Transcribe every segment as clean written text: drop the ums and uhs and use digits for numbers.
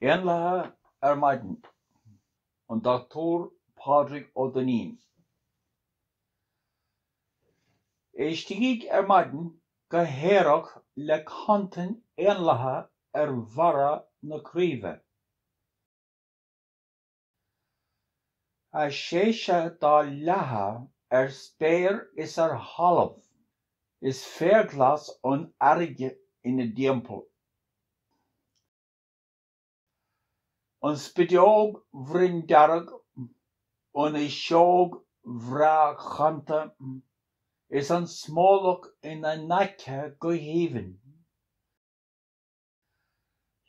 Éanlaith Maidin an Dr. Pádraig Ó Duinnín. Éistigigh Maidin go héireach le cantain Éanlaithe mhara na críoba. A séise dá leatha spéir is halamh, is féarglas an airge ina dtimpeall. An spideog bhronn dearg an seog riachtanach is an smólach ina nace go híomhann.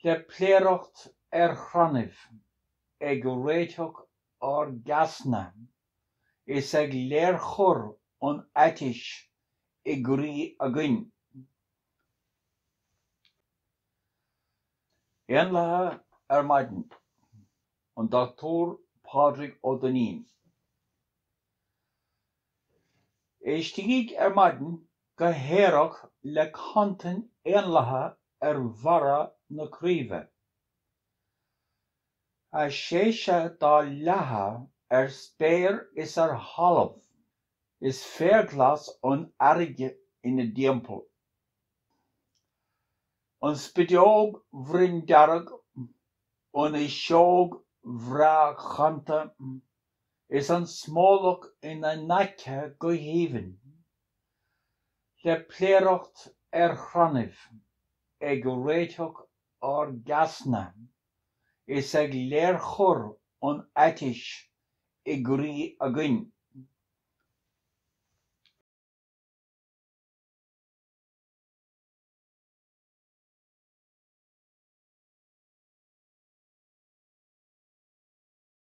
Le pléireacht chranamh ag réiteach ar gasna is ag léirchor an aitis I gcrí againn. Éanlaith Maidin an Dr. Pádraig Ó Duinnín. Éistigigh Maidin go héireach le cantain Éanlaithe mhara na críoba. A séise dá leatha spéir is halamh, is féarglas an airge ina dtimpeall. An spideog bhronn dearg an seog riachtanach is an smólach ina nace go híomhann. Le pléireacht chranamh ag réiteach ar gasna is ag léirchor an aitis I gcrí againn.